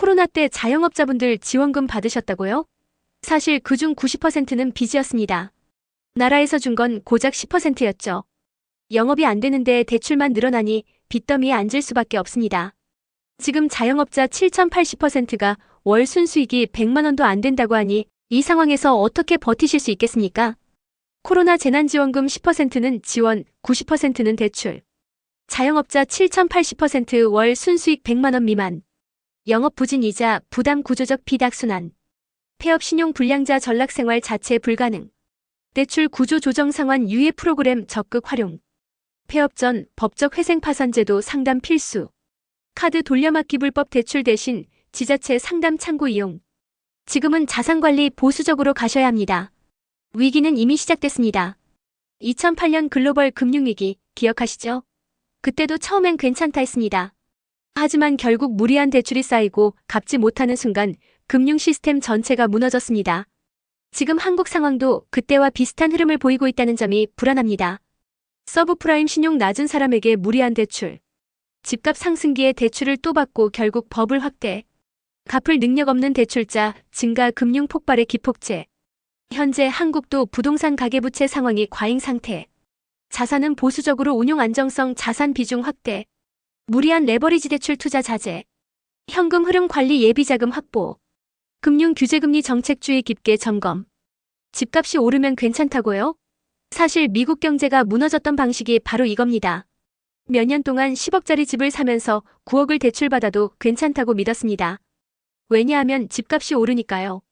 코로나 때 자영업자분들 지원금 받으셨다고요? 사실 그중 90%는 빚이었습니다. 나라에서 준 건 고작 10%였죠. 영업이 안 되는데 대출만 늘어나니 빚더미에 앉을 수밖에 없습니다. 지금 자영업자 7,080%가 월 순수익이 100만 원도 안 된다고 하니 이 상황에서 어떻게 버티실 수 있겠습니까? 코로나 재난지원금 10%는 지원, 90%는 대출. 자영업자 7,080%월 순수익 100만 원 미만. 영업 부진 이자, 부담 구조적 비악순환. 폐업 신용 불량자 전락생활 자체 불가능. 대출 구조 조정 상환 유예 프로그램 적극 활용. 폐업 전 법적 회생 파산 제도 상담 필수. 카드 돌려막기 불법 대출 대신 지자체 상담 창구 이용. 지금은 자산관리 보수적으로 가셔야 합니다. 위기는 이미 시작됐습니다. 2008년 글로벌 금융위기 기억하시죠? 그때도 처음엔 괜찮다 했습니다. 하지만 결국 무리한 대출이 쌓이고 갚지 못하는 순간 금융 시스템 전체가 무너졌습니다. 지금 한국 상황도 그때와 비슷한 흐름을 보이고 있다는 점이 불안합니다. 서브프라임 신용 낮은 사람에게 무리한 대출. 집값 상승기에 대출을 또 받고 결국 버블 확대. 갚을 능력 없는 대출자, 증가 금융 폭발의 기폭제. 현재 한국도 부동산 가계부채 상황이 과잉 상태. 자산은 보수적으로 운용 안정성 자산 비중 확대. 무리한 레버리지 대출 투자 자제. 현금 흐름 관리 예비자금 확보. 금융 규제금리 정책주의 깊게 점검. 집값이 오르면 괜찮다고요? 사실 미국 경제가 무너졌던 방식이 바로 이겁니다. 몇 년 동안 10억짜리 집을 사면서 9억을 대출받아도 괜찮다고 믿었습니다. 왜냐하면 집값이 오르니까요.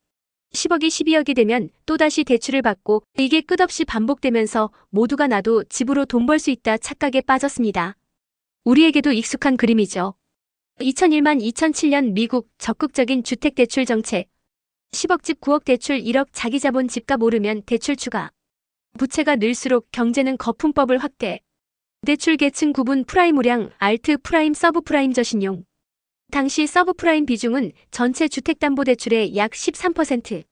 10억이 12억이 되면 또다시 대출을 받고 이게 끝없이 반복되면서 모두가 나도 집으로 돈 벌 수 있다 착각에 빠졌습니다. 우리에게도 익숙한 그림이죠. 2001만 2007년 미국 적극적인 주택대출 정책. 10억 집 9억 대출 1억 자기자본 집값 오르면 대출 추가. 부채가 늘수록 경제는 거품법을 확대. 대출 계층 구분 프라임 우량, 알트 프라임 서브프라임 저신용. 당시 서브프라임 비중은 전체 주택담보대출의 약 13%.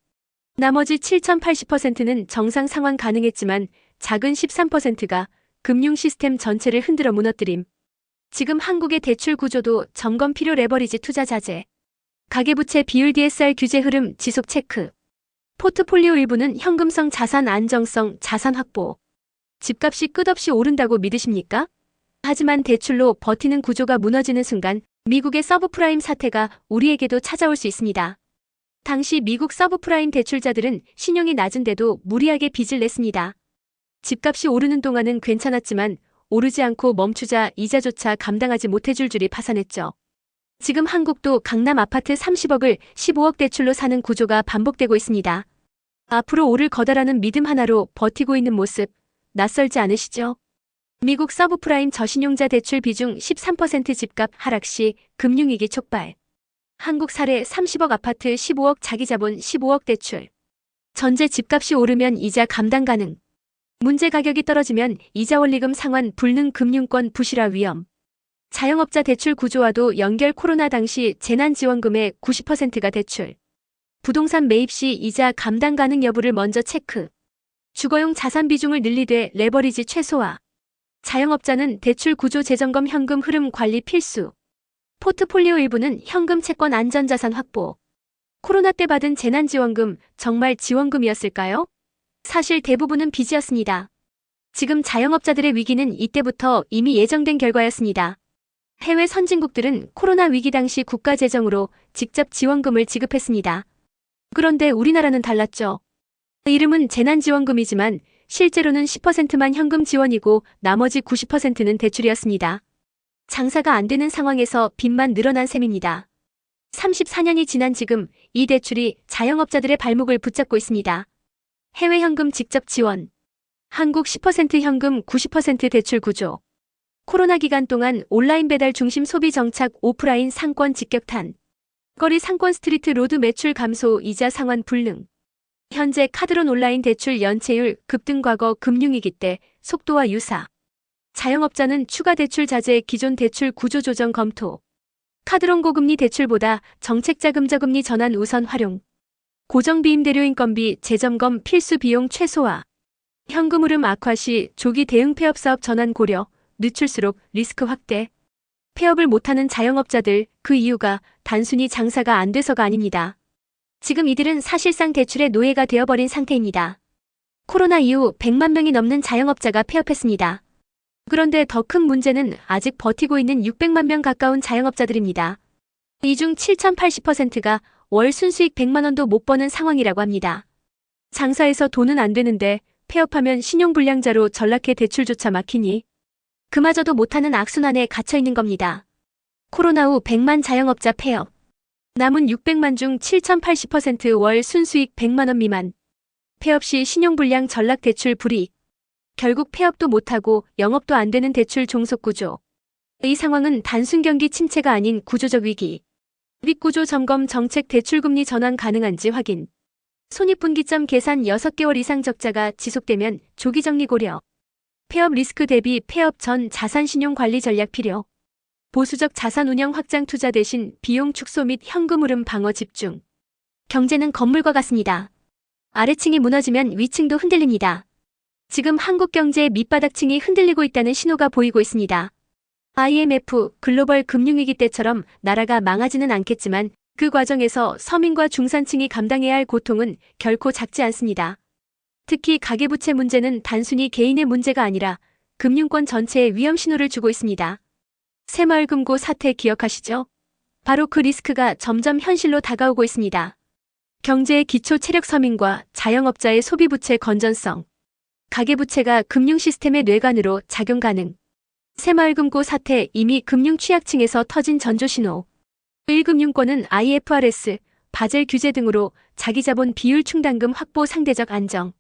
나머지 7,080%는 정상 상환 가능했지만 작은 13%가 금융 시스템 전체를 흔들어 무너뜨림. 지금 한국의 대출 구조도 점검 필요 레버리지 투자 자제. 가계부채 비율 DSR 규제 흐름 지속 체크. 포트폴리오 일부는 현금성 자산 안정성 자산 확보. 집값이 끝없이 오른다고 믿으십니까? 하지만 대출로 버티는 구조가 무너지는 순간 미국의 서브프라임 사태가 우리에게도 찾아올 수 있습니다. 당시 미국 서브프라임 대출자들은 신용이 낮은데도 무리하게 빚을 냈습니다. 집값이 오르는 동안은 괜찮았지만 오르지 않고 멈추자 이자조차 감당하지 못해줄 줄이 파산했죠. 지금 한국도 강남 아파트 30억을 15억 대출로 사는 구조가 반복되고 있습니다. 앞으로 오를 거다라는 믿음 하나로 버티고 있는 모습 낯설지 않으시죠? 미국 서브프라임 저신용자 대출 비중 13% 집값 하락 시 금융위기 촉발. 한국 사례 30억 아파트 15억 자기자본 15억 대출. 전제 집값이 오르면 이자 감당 가능. 문제 가격이 떨어지면 이자 원리금 상환 불능 금융권 부실화 위험. 자영업자 대출 구조와도 연결 코로나 당시 재난지원금의 90%가 대출. 부동산 매입 시 이자 감당 가능 여부를 먼저 체크. 주거용 자산 비중을 늘리되 레버리지 최소화. 자영업자는 대출 구조 재점검 현금 흐름 관리 필수. 포트폴리오 일부는 현금 채권 안전자산 확보. 코로나 때 받은 재난지원금 정말 지원금이었을까요? 사실 대부분은 빚이었습니다. 지금 자영업자들의 위기는 이때부터 이미 예정된 결과였습니다. 해외 선진국들은 코로나 위기 당시 국가 재정으로 직접 지원금을 지급했습니다. 그런데 우리나라는 달랐죠. 이름은 재난지원금이지만 실제로는 10%만 현금 지원이고 나머지 90%는 대출이었습니다. 장사가 안 되는 상황에서 빚만 늘어난 셈입니다. 34년이 지난 지금 이 대출이 자영업자들의 발목을 붙잡고 있습니다. 해외 현금 직접 지원. 한국 10% 현금 90% 대출 구조. 코로나 기간 동안 온라인 배달 중심 소비 정착 오프라인 상권 직격탄. 거리 상권 스트리트 로드 매출 감소 이자 상환 불능. 현재 카드론 온라인 대출 연체율 급등 과거 금융위기 때 속도와 유사. 자영업자는 추가 대출 자제 기존 대출 구조 조정 검토. 카드론 고금리 대출보다 정책자금 저금리 전환 우선 활용. 고정비임대료 인건비 재점검 필수 비용 최소화. 현금 흐름 악화 시 조기 대응 폐업 사업 전환 고려. 늦출수록 리스크 확대. 폐업을 못하는 자영업자들, 그 이유가 단순히 장사가 안 돼서가 아닙니다. 지금 이들은 사실상 대출의 노예가 되어버린 상태입니다. 코로나 이후 100만 명이 넘는 자영업자가 폐업했습니다. 그런데 더 큰 문제는 아직 버티고 있는 600만 명 가까운 자영업자들입니다. 이 중 7,080%가 월 순수익 100만 원도 못 버는 상황이라고 합니다. 장사해서 돈은 안 되는데 폐업하면 신용불량자로 전락해 대출조차 막히니 그마저도 못하는 악순환에 갇혀 있는 겁니다. 코로나 후 100만 자영업자 폐업. 남은 600만 중 7,080%월 순수익 100만 원 미만. 폐업 시 신용불량 전락 대출 불이익. 결국 폐업도 못하고 영업도 안 되는 대출 종속구조. 이 상황은 단순 경기 침체가 아닌 구조적 위기. 윗구조 점검 정책 대출금리 전환 가능한지 확인. 손익분기점 계산 6개월 이상 적자가 지속되면 조기정리 고려. 폐업 리스크 대비 폐업 전 자산신용 관리 전략 필요. 보수적 자산 운영 확장 투자 대신 비용 축소 및 현금 흐름 방어 집중. 경제는 건물과 같습니다. 아래층이 무너지면 위층도 흔들립니다. 지금 한국 경제의 밑바닥층이 흔들리고 있다는 신호가 보이고 있습니다. IMF 글로벌 금융위기 때처럼 나라가 망하지는 않겠지만 그 과정에서 서민과 중산층이 감당해야 할 고통은 결코 작지 않습니다. 특히 가계부채 문제는 단순히 개인의 문제가 아니라 금융권 전체에 위험 신호를 주고 있습니다. 새마을금고 사태 기억하시죠? 바로 그 리스크가 점점 현실로 다가오고 있습니다. 경제의 기초 체력 서민과 자영업자의 소비부채 건전성. 가계부채가 금융 시스템의 뇌관으로 작용 가능. 새마을금고 사태 이미 금융 취약층에서 터진 전조신호. 1금융권은 IFRS, 바젤 규제 등으로 자기자본 비율 충당금 확보 상대적 안정.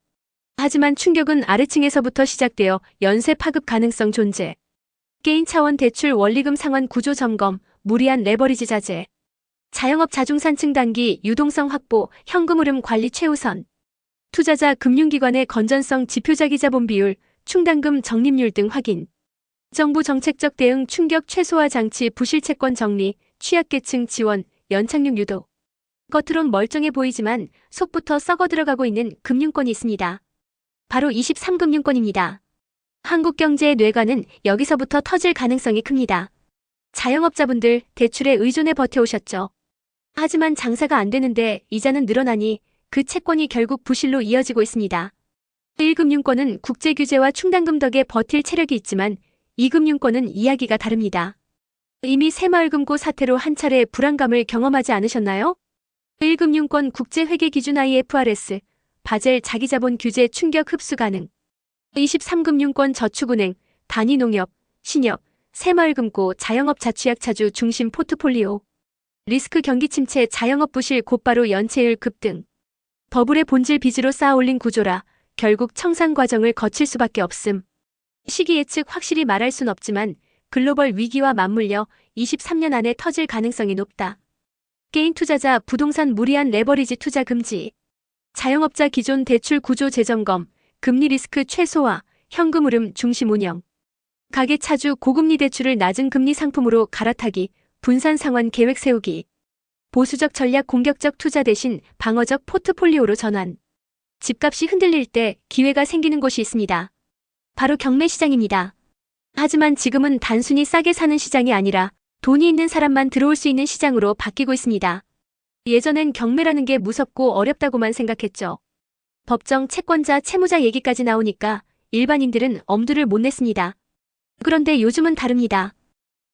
하지만 충격은 아래층에서부터 시작되어 연쇄 파급 가능성 존재. 개인 차원 대출 원리금 상환 구조 점검, 무리한 레버리지 자제. 자영업 자중산층 단기 유동성 확보, 현금 흐름 관리 최우선. 투자자 금융기관의 건전성 지표자기자본 비율, 충당금 적립률 등 확인. 정부 정책적 대응 충격 최소화 장치 부실 채권 정리, 취약계층 지원, 연착륙 유도. 겉으론 멀쩡해 보이지만 속부터 썩어 들어가고 있는 금융권이 있습니다. 바로 23금융권입니다. 한국 경제의 뇌관은 여기서부터 터질 가능성이 큽니다. 자영업자분들 대출에 의존해 버텨오셨죠. 하지만 장사가 안 되는데 이자는 늘어나니 그 채권이 결국 부실로 이어지고 있습니다. 1금융권은 국제규제와 충당금 덕에 버틸 체력이 있지만 2금융권은 이야기가 다릅니다. 이미 새마을금고 사태로 한 차례 불안감을 경험하지 않으셨나요? 1금융권 국제회계기준 IFRS, 바젤 자기자본 규제 충격 흡수 가능. 23금융권 저축은행, 단위농협, 신협, 새마을금고 자영업 자취약차주 중심 포트폴리오. 리스크 경기 침체 자영업 부실 곧바로 연체율 급등. 버블의 본질 빚으로 쌓아올린 구조라 결국 청산 과정을 거칠 수밖에 없음. 시기 예측 확실히 말할 순 없지만 글로벌 위기와 맞물려 23년 안에 터질 가능성이 높다. 개인 투자자 부동산 무리한 레버리지 투자 금지. 자영업자 기존 대출 구조 재점검, 금리 리스크 최소화, 현금 흐름 중심 운영. 가계 차주 고금리 대출을 낮은 금리 상품으로 갈아타기, 분산 상환 계획 세우기. 보수적 전략 공격적 투자 대신 방어적 포트폴리오로 전환. 집값이 흔들릴 때 기회가 생기는 곳이 있습니다. 바로 경매시장입니다. 하지만 지금은 단순히 싸게 사는 시장이 아니라 돈이 있는 사람만 들어올 수 있는 시장으로 바뀌고 있습니다. 예전엔 경매라는 게 무섭고 어렵다고만 생각했죠. 법정, 채권자, 채무자 얘기까지 나오니까 일반인들은 엄두를 못 냈습니다. 그런데 요즘은 다릅니다.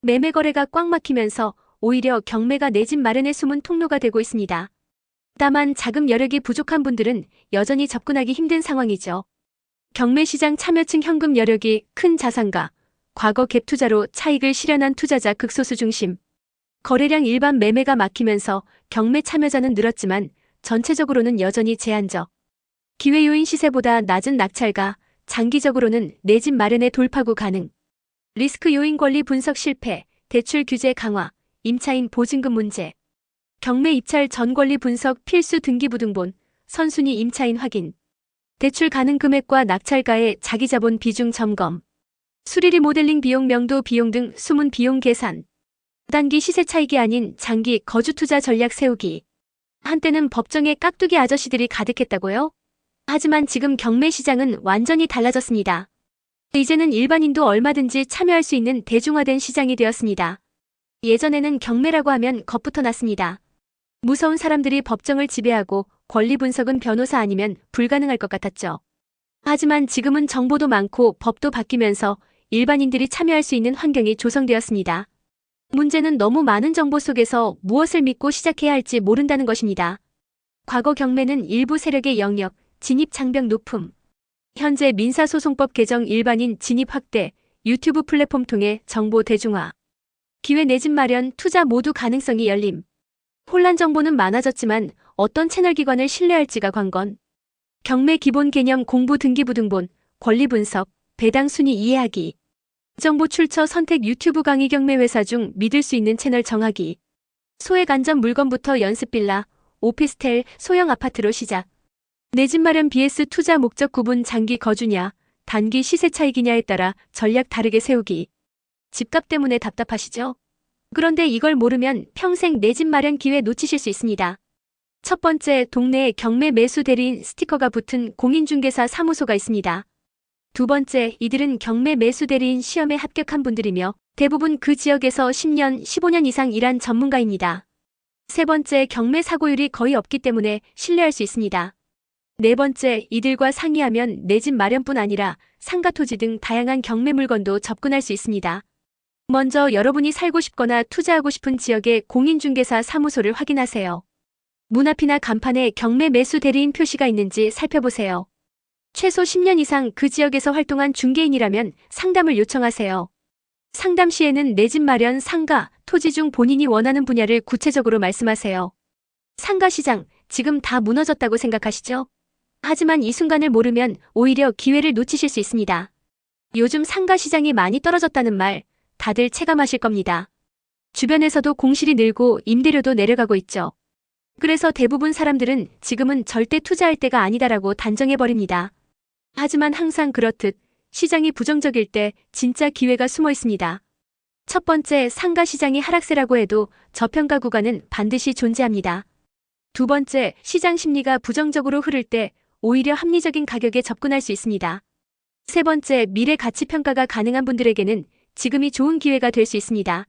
매매 거래가 꽉 막히면서 오히려 경매가 내 집 마련의 숨은 통로가 되고 있습니다. 다만 자금 여력이 부족한 분들은 여전히 접근하기 힘든 상황이죠. 경매시장 참여층 현금 여력이 큰 자산가, 과거 갭 투자로 차익을 실현한 투자자 극소수 중심. 거래량 일반 매매가 막히면서 경매 참여자는 늘었지만 전체적으로는 여전히 제한적. 기회 요인 시세보다 낮은 낙찰가, 장기적으로는 내 집 마련의 돌파구 가능. 리스크 요인 권리 분석 실패, 대출 규제 강화, 임차인 보증금 문제. 경매 입찰 전 권리 분석 필수 등기부등본, 선순위 임차인 확인. 대출 가능 금액과 낙찰가의 자기자본 비중 점검. 수리리 모델링 비용 명도 비용 등 숨은 비용 계산. 단기 시세 차익이 아닌 장기 거주 투자 전략 세우기. 한때는 법정에 깍두기 아저씨들이 가득했다고요? 하지만 지금 경매 시장은 완전히 달라졌습니다. 이제는 일반인도 얼마든지 참여할 수 있는 대중화된 시장이 되었습니다. 예전에는 경매라고 하면 겁부터 났습니다. 무서운 사람들이 법정을 지배하고 권리 분석은 변호사 아니면 불가능할 것 같았죠. 하지만 지금은 정보도 많고 법도 바뀌면서 일반인들이 참여할 수 있는 환경이 조성되었습니다. 문제는 너무 많은 정보 속에서 무엇을 믿고 시작해야 할지 모른다는 것입니다. 과거 경매는 일부 세력의 영역, 진입 장벽 높음. 현재 민사소송법 개정 일반인 진입 확대, 유튜브 플랫폼 통해 정보 대중화. 기회 내 집 마련, 투자 모두 가능성이 열림. 혼란 정보는 많아졌지만 어떤 채널 기관을 신뢰할지가 관건. 경매 기본 개념 공부 등기부 등본, 권리 분석, 배당 순위 이해하기. 정보 출처 선택 유튜브 강의 경매 회사 중 믿을 수 있는 채널 정하기. 소액 안전 물건부터 연습 빌라, 오피스텔, 소형 아파트로 시작. 내 집 마련 vs 투자 목적 구분 장기 거주냐, 단기 시세 차익이냐에 따라 전략 다르게 세우기. 집값 때문에 답답하시죠? 그런데 이걸 모르면 평생 내 집 마련 기회 놓치실 수 있습니다. 첫 번째, 동네에 경매 매수 대리인 스티커가 붙은 공인중개사 사무소가 있습니다. 두 번째, 이들은 경매 매수 대리인 시험에 합격한 분들이며 대부분 그 지역에서 10년, 15년 이상 일한 전문가입니다. 세 번째, 경매 사고율이 거의 없기 때문에 신뢰할 수 있습니다. 네 번째, 이들과 상의하면 내 집 마련뿐 아니라 상가 토지 등 다양한 경매 물건도 접근할 수 있습니다. 먼저 여러분이 살고 싶거나 투자하고 싶은 지역의 공인중개사 사무소를 확인하세요. 문 앞이나 간판에 경매 매수 대리인 표시가 있는지 살펴보세요. 최소 10년 이상 그 지역에서 활동한 중개인이라면 상담을 요청하세요. 상담 시에는 내 집 마련, 상가, 토지 중 본인이 원하는 분야를 구체적으로 말씀하세요. 상가 시장, 지금 다 무너졌다고 생각하시죠? 하지만 이 순간을 모르면 오히려 기회를 놓치실 수 있습니다. 요즘 상가 시장이 많이 떨어졌다는 말, 다들 체감하실 겁니다. 주변에서도 공실이 늘고 임대료도 내려가고 있죠. 그래서 대부분 사람들은 지금은 절대 투자할 때가 아니다라고 단정해버립니다. 하지만 항상 그렇듯 시장이 부정적일 때 진짜 기회가 숨어 있습니다. 첫 번째, 상가 시장이 하락세라고 해도 저평가 구간은 반드시 존재합니다. 두 번째, 시장 심리가 부정적으로 흐를 때 오히려 합리적인 가격에 접근할 수 있습니다. 세 번째, 미래 가치 평가가 가능한 분들에게는 지금이 좋은 기회가 될 수 있습니다.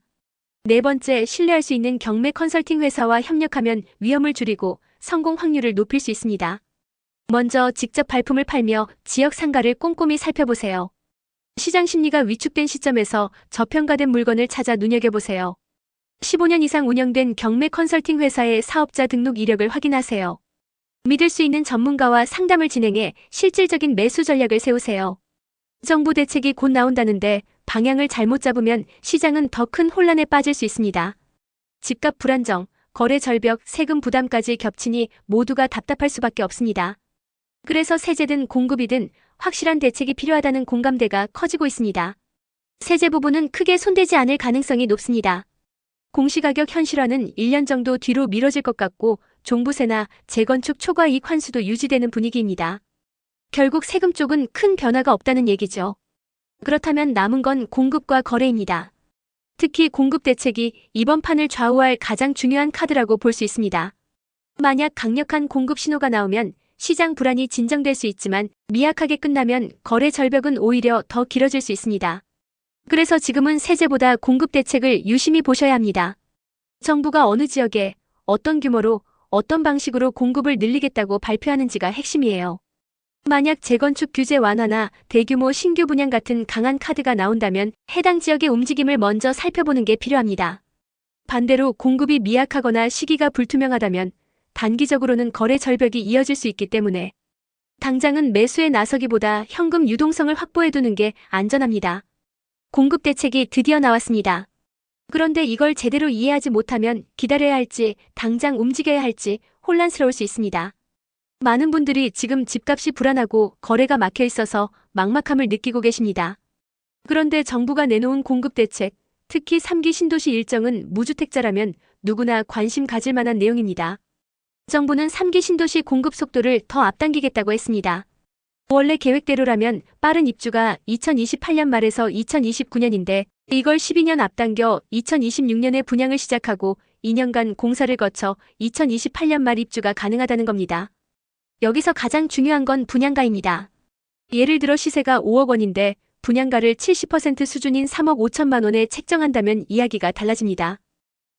네 번째, 신뢰할 수 있는 경매 컨설팅 회사와 협력하면 위험을 줄이고 성공 확률을 높일 수 있습니다. 먼저 직접 발품을 팔며 지역 상가를 꼼꼼히 살펴보세요. 시장 심리가 위축된 시점에서 저평가된 물건을 찾아 눈여겨보세요. 15년 이상 운영된 경매 컨설팅 회사의 사업자 등록 이력을 확인하세요. 믿을 수 있는 전문가와 상담을 진행해 실질적인 매수 전략을 세우세요. 정부 대책이 곧 나온다는데 방향을 잘못 잡으면 시장은 더 큰 혼란에 빠질 수 있습니다. 집값 불안정, 거래 절벽, 세금 부담까지 겹치니 모두가 답답할 수밖에 없습니다. 그래서 세제든 공급이든 확실한 대책이 필요하다는 공감대가 커지고 있습니다. 세제 부분은 크게 손대지 않을 가능성이 높습니다. 공시가격 현실화는 1년 정도 뒤로 미뤄질 것 같고 종부세나 재건축 초과 이익 환수도 유지되는 분위기입니다. 결국 세금 쪽은 큰 변화가 없다는 얘기죠. 그렇다면 남은 건 공급과 거래입니다. 특히 공급 대책이 이번 판을 좌우할 가장 중요한 카드라고 볼 수 있습니다. 만약 강력한 공급 신호가 나오면 시장 불안이 진정될 수 있지만 미약하게 끝나면 거래 절벽은 오히려 더 길어질 수 있습니다. 그래서 지금은 세제보다 공급 대책을 유심히 보셔야 합니다. 정부가 어느 지역에 어떤 규모로 어떤 방식으로 공급을 늘리겠다고 발표하는지가 핵심이에요. 만약 재건축 규제 완화나 대규모 신규 분양 같은 강한 카드가 나온다면 해당 지역의 움직임을 먼저 살펴보는 게 필요합니다. 반대로 공급이 미약하거나 시기가 불투명하다면 단기적으로는 거래 절벽이 이어질 수 있기 때문에 당장은 매수에 나서기보다 현금 유동성을 확보해두는 게 안전합니다. 공급 대책이 드디어 나왔습니다. 그런데 이걸 제대로 이해하지 못하면 기다려야 할지 당장 움직여야 할지 혼란스러울 수 있습니다. 많은 분들이 지금 집값이 불안하고 거래가 막혀 있어서 막막함을 느끼고 계십니다. 그런데 정부가 내놓은 공급 대책, 특히 3기 신도시 일정은 무주택자라면 누구나 관심 가질 만한 내용입니다. 정부는 3기 신도시 공급 속도를 더 앞당기겠다고 했습니다. 원래 계획대로라면 빠른 입주가 2028년 말에서 2029년인데 이걸 12년 앞당겨 2026년에 분양을 시작하고 2년간 공사를 거쳐 2028년 말 입주가 가능하다는 겁니다. 여기서 가장 중요한 건 분양가입니다. 예를 들어 시세가 5억 원인데 분양가를 70% 수준인 3억 5천만 원에 책정한다면 이야기가 달라집니다.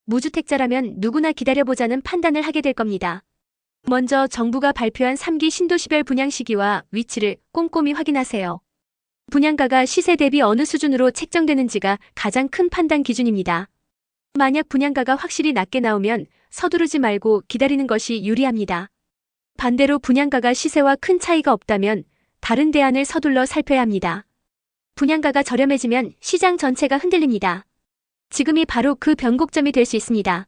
무주택자라면 누구나 기다려보자는 판단을 하게 될 겁니다. 먼저 정부가 발표한 3기 신도시별 분양 시기와 위치를 꼼꼼히 확인하세요. 분양가가 시세 대비 어느 수준으로 책정되는지가 가장 큰 판단 기준입니다. 만약 분양가가 확실히 낮게 나오면 서두르지 말고 기다리는 것이 유리합니다. 반대로 분양가가 시세와 큰 차이가 없다면 다른 대안을 서둘러 살펴야 합니다. 분양가가 저렴해지면 시장 전체가 흔들립니다. 지금이 바로 그 변곡점이 될 수 있습니다.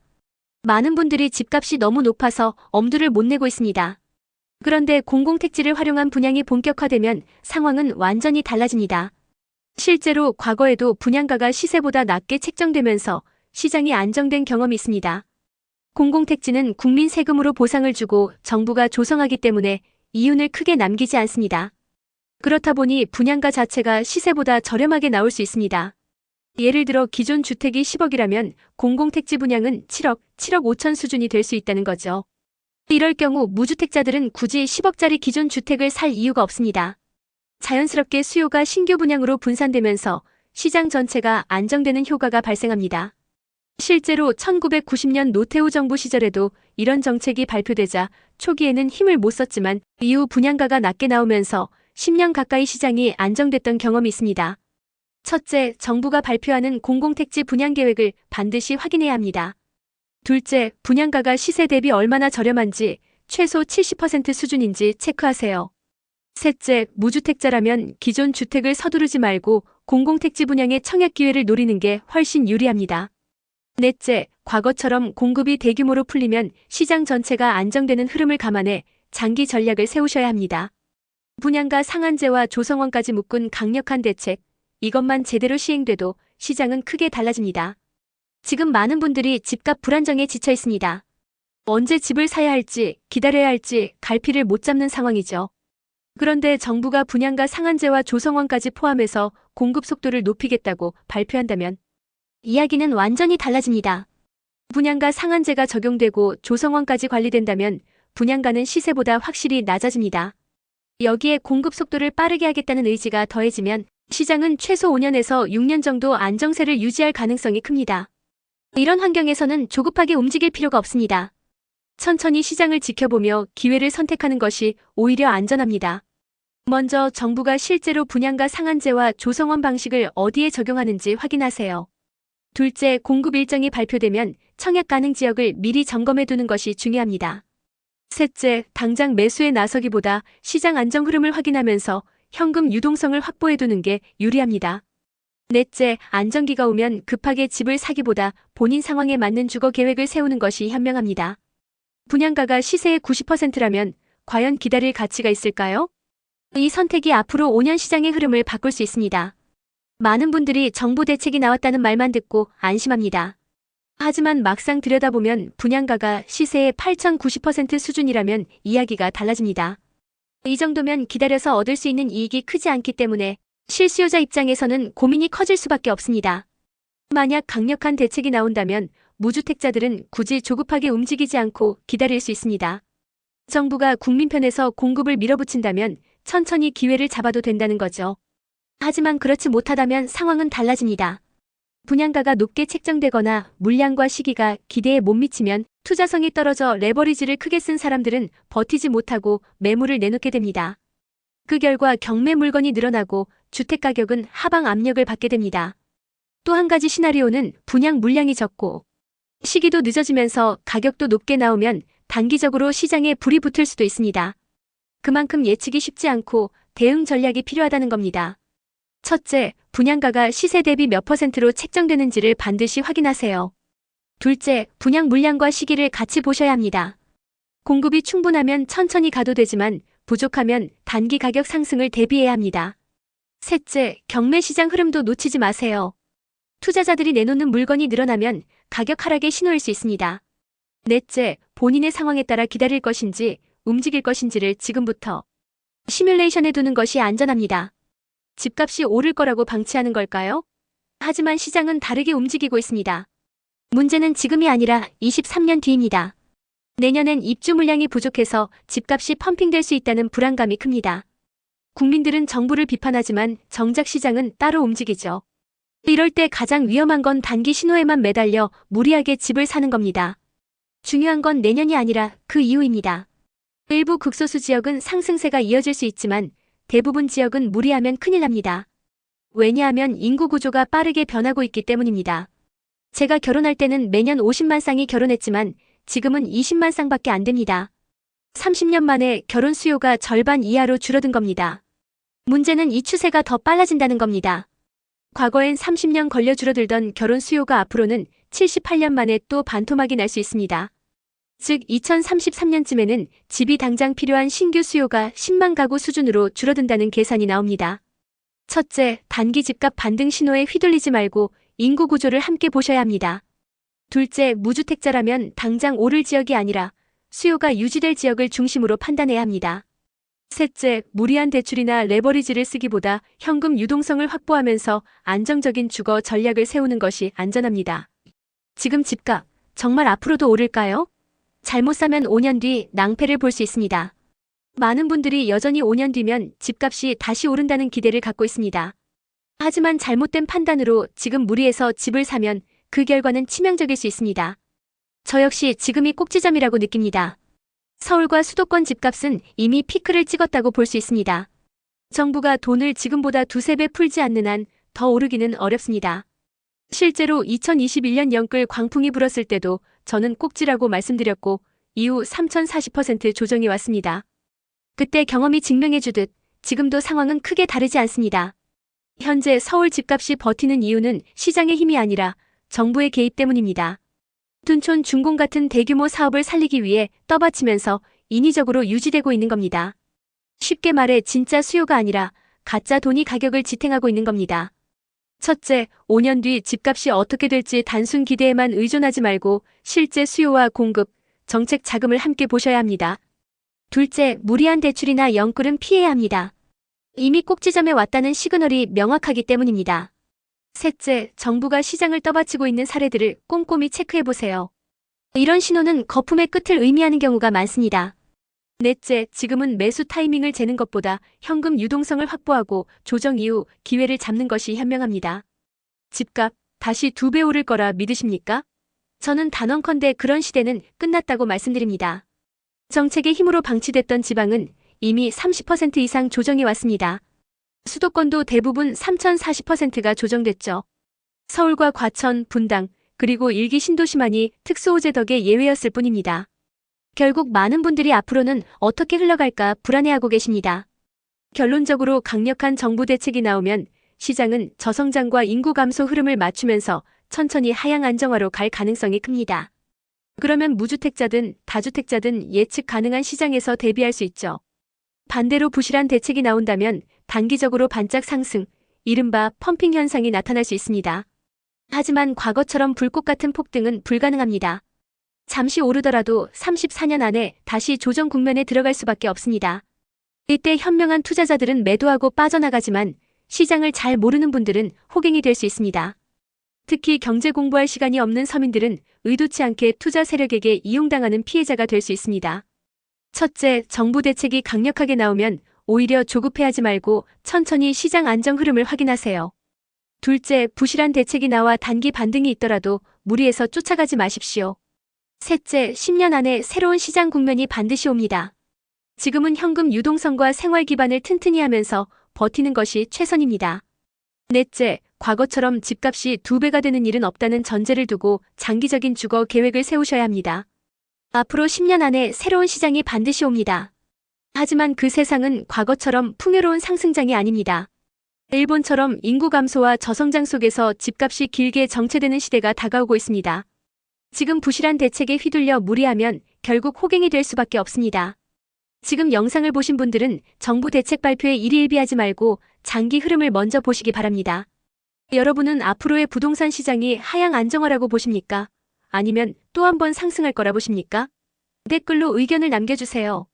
많은 분들이 집값이 너무 높아서 엄두를 못 내고 있습니다. 그런데 공공택지를 활용한 분양이 본격화되면 상황은 완전히 달라집니다. 실제로 과거에도 분양가가 시세보다 낮게 책정되면서 시장이 안정된 경험이 있습니다. 공공택지는 국민 세금으로 보상을 주고 정부가 조성하기 때문에 이윤을 크게 남기지 않습니다. 그렇다 보니 분양가 자체가 시세보다 저렴하게 나올 수 있습니다. 예를 들어 기존 주택이 10억이라면 공공택지 분양은 7억 5천 수준이 될 수 있다는 거죠. 이럴 경우 무주택자들은 굳이 10억짜리 기존 주택을 살 이유가 없습니다. 자연스럽게 수요가 신규 분양으로 분산되면서 시장 전체가 안정되는 효과가 발생합니다. 실제로 1990년 노태우 정부 시절에도 이런 정책이 발표되자 초기에는 힘을 못 썼지만 이후 분양가가 낮게 나오면서 10년 가까이 시장이 안정됐던 경험이 있습니다. 첫째, 정부가 발표하는 공공택지 분양 계획을 반드시 확인해야 합니다. 둘째, 분양가가 시세 대비 얼마나 저렴한지 최소 70% 수준인지 체크하세요. 셋째, 무주택자라면 기존 주택을 서두르지 말고 공공택지 분양의 청약 기회를 노리는 게 훨씬 유리합니다. 넷째, 과거처럼 공급이 대규모로 풀리면 시장 전체가 안정되는 흐름을 감안해 장기 전략을 세우셔야 합니다. 분양가 상한제와 조성원까지 묶은 강력한 대책, 이것만 제대로 시행돼도 시장은 크게 달라집니다. 지금 많은 분들이 집값 불안정에 지쳐 있습니다. 언제 집을 사야 할지, 기다려야 할지 갈피를 못 잡는 상황이죠. 그런데 정부가 분양가 상한제와 조성원까지 포함해서 공급 속도를 높이겠다고 발표한다면 이야기는 완전히 달라집니다. 분양가 상한제가 적용되고 조성원까지 관리된다면 분양가는 시세보다 확실히 낮아집니다. 여기에 공급 속도를 빠르게 하겠다는 의지가 더해지면 시장은 최소 5년에서 6년 정도 안정세를 유지할 가능성이 큽니다. 이런 환경에서는 조급하게 움직일 필요가 없습니다. 천천히 시장을 지켜보며 기회를 선택하는 것이 오히려 안전합니다. 먼저 정부가 실제로 분양가 상한제와 조성원 방식을 어디에 적용하는지 확인하세요. 둘째, 공급 일정이 발표되면 청약 가능 지역을 미리 점검해 두는 것이 중요합니다. 셋째, 당장 매수에 나서기보다 시장 안정 흐름을 확인하면서 현금 유동성을 확보해 두는 게 유리합니다. 넷째, 안정기가 오면 급하게 집을 사기보다 본인 상황에 맞는 주거 계획을 세우는 것이 현명합니다. 분양가가 시세의 90%라면 과연 기다릴 가치가 있을까요? 이 선택이 앞으로 5년 시장의 흐름을 바꿀 수 있습니다. 많은 분들이 정부 대책이 나왔다는 말만 듣고 안심합니다. 하지만 막상 들여다보면 분양가가 시세의 8,090% 수준이라면 이야기가 달라집니다. 이 정도면 기다려서 얻을 수 있는 이익이 크지 않기 때문에 실수요자 입장에서는 고민이 커질 수밖에 없습니다. 만약 강력한 대책이 나온다면 무주택자들은 굳이 조급하게 움직이지 않고 기다릴 수 있습니다. 정부가 국민 편에서 공급을 밀어붙인다면 천천히 기회를 잡아도 된다는 거죠. 하지만 그렇지 못하다면 상황은 달라집니다. 분양가가 높게 책정되거나 물량과 시기가 기대에 못 미치면 투자성이 떨어져 레버리지를 크게 쓴 사람들은 버티지 못하고 매물을 내놓게 됩니다. 그 결과 경매 물건이 늘어나고 주택가격은 하방 압력을 받게 됩니다. 또 한 가지 시나리오는 분양 물량이 적고 시기도 늦어지면서 가격도 높게 나오면 단기적으로 시장에 불이 붙을 수도 있습니다. 그만큼 예측이 쉽지 않고 대응 전략이 필요하다는 겁니다. 첫째, 분양가가 시세 대비 몇 %로 책정되는지를 반드시 확인하세요. 둘째, 분양 물량과 시기를 같이 보셔야 합니다. 공급이 충분하면 천천히 가도 되지만 부족하면 단기 가격 상승을 대비해야 합니다. 셋째, 경매 시장 흐름도 놓치지 마세요. 투자자들이 내놓는 물건이 늘어나면 가격 하락의 신호일 수 있습니다. 넷째, 본인의 상황에 따라 기다릴 것인지 움직일 것인지를 지금부터 시뮬레이션해 두는 것이 안전합니다. 집값이 오를 거라고 방치하는 걸까요? 하지만 시장은 다르게 움직이고 있습니다. 문제는 지금이 아니라 23년 뒤입니다. 내년엔 입주 물량이 부족해서 집값이 펌핑될 수 있다는 불안감이 큽니다. 국민들은 정부를 비판하지만 정작 시장은 따로 움직이죠. 이럴 때 가장 위험한 건 단기 신호에만 매달려 무리하게 집을 사는 겁니다. 중요한 건 내년이 아니라 그 이후입니다. 일부 극소수 지역은 상승세가 이어질 수 있지만 대부분 지역은 무리하면 큰일 납니다. 왜냐하면 인구 구조가 빠르게 변하고 있기 때문입니다. 제가 결혼할 때는 매년 50만 쌍이 결혼했지만 지금은 20만 쌍밖에 안 됩니다. 30년 만에 결혼 수요가 절반 이하로 줄어든 겁니다. 문제는 이 추세가 더 빨라진다는 겁니다. 과거엔 30년 걸려 줄어들던 결혼 수요가 앞으로는 78년 만에 또 반토막이 날 수 있습니다. 즉 2033년쯤에는 집이 당장 필요한 신규 수요가 10만 가구 수준으로 줄어든다는 계산이 나옵니다. 첫째, 단기 집값 반등 신호에 휘둘리지 말고 인구 구조를 함께 보셔야 합니다. 둘째, 무주택자라면 당장 오를 지역이 아니라 수요가 유지될 지역을 중심으로 판단해야 합니다. 셋째, 무리한 대출이나 레버리지를 쓰기보다 현금 유동성을 확보하면서 안정적인 주거 전략을 세우는 것이 안전합니다. 지금 집값, 정말 앞으로도 오를까요? 잘못 사면 5년 뒤 낭패를 볼 수 있습니다. 많은 분들이 여전히 5년 뒤면 집값이 다시 오른다는 기대를 갖고 있습니다. 하지만 잘못된 판단으로 지금 무리해서 집을 사면 그 결과는 치명적일 수 있습니다. 저 역시 지금이 꼭지점이라고 느낍니다. 서울과 수도권 집값은 이미 피크를 찍었다고 볼 수 있습니다. 정부가 돈을 지금보다 두세 배 풀지 않는 한 더 오르기는 어렵습니다. 실제로 2021년 영끌 광풍이 불었을 때도 저는 꼭지라고 말씀드렸고 이후 3040% 조정이 왔습니다. 그때 경험이 증명해주듯 지금도 상황은 크게 다르지 않습니다. 현재 서울 집값이 버티는 이유는 시장의 힘이 아니라 정부의 개입 때문입니다. 둔촌 준공 같은 대규모 사업을 살리기 위해 떠받치면서 인위적으로 유지되고 있는 겁니다. 쉽게 말해 진짜 수요가 아니라 가짜 돈이 가격을 지탱하고 있는 겁니다. 첫째, 5년 뒤 집값이 어떻게 될지 단순 기대에만 의존하지 말고 실제 수요와 공급, 정책 자금을 함께 보셔야 합니다. 둘째, 무리한 대출이나 영끌은 피해야 합니다. 이미 꼭지점에 왔다는 시그널이 명확하기 때문입니다. 셋째, 정부가 시장을 떠받치고 있는 사례들을 꼼꼼히 체크해보세요. 이런 신호는 거품의 끝을 의미하는 경우가 많습니다. 넷째, 지금은 매수 타이밍을 재는 것보다 현금 유동성을 확보하고 조정 이후 기회를 잡는 것이 현명합니다. 집값 다시 2배 오를 거라 믿으십니까? 저는 단언컨대 그런 시대는 끝났다고 말씀드립니다. 정책의 힘으로 방치됐던 지방은 이미 30% 이상 조정이 왔습니다. 수도권도 대부분 3040%가 조정됐죠. 서울과 과천, 분당, 그리고 일기 신도시만이 특수호재 덕에 예외였을 뿐입니다. 결국 많은 분들이 앞으로는 어떻게 흘러갈까 불안해하고 계십니다. 결론적으로 강력한 정부 대책이 나오면 시장은 저성장과 인구 감소 흐름을 맞추면서 천천히 하향 안정화로 갈 가능성이 큽니다. 그러면 무주택자든 다주택자든 예측 가능한 시장에서 대비할 수 있죠. 반대로 부실한 대책이 나온다면 단기적으로 반짝 상승, 이른바 펌핑 현상이 나타날 수 있습니다. 하지만 과거처럼 불꽃 같은 폭등은 불가능합니다. 잠시 오르더라도 34년 안에 다시 조정 국면에 들어갈 수밖에 없습니다. 이때 현명한 투자자들은 매도하고 빠져나가지만 시장을 잘 모르는 분들은 호갱이 될 수 있습니다. 특히 경제 공부할 시간이 없는 서민들은 의도치 않게 투자 세력에게 이용당하는 피해자가 될 수 있습니다. 첫째, 정부 대책이 강력하게 나오면 오히려 조급해하지 말고 천천히 시장 안정 흐름을 확인하세요. 둘째, 부실한 대책이 나와 단기 반등이 있더라도 무리해서 쫓아가지 마십시오. 셋째, 10년 안에 새로운 시장 국면이 반드시 옵니다. 지금은 현금 유동성과 생활 기반을 튼튼히 하면서 버티는 것이 최선입니다. 넷째, 과거처럼 집값이 2배가 되는 일은 없다는 전제를 두고 장기적인 주거 계획을 세우셔야 합니다. 앞으로 10년 안에 새로운 시장이 반드시 옵니다. 하지만 그 세상은 과거처럼 풍요로운 상승장이 아닙니다. 일본처럼 인구 감소와 저성장 속에서 집값이 길게 정체되는 시대가 다가오고 있습니다. 지금 부실한 대책에 휘둘려 무리하면 결국 호갱이 될 수밖에 없습니다. 지금 영상을 보신 분들은 정부 대책 발표에 일희일비하지 말고 장기 흐름을 먼저 보시기 바랍니다. 여러분은 앞으로의 부동산 시장이 하향 안정화라고 보십니까? 아니면 또 한 번 상승할 거라 보십니까? 댓글로 의견을 남겨주세요.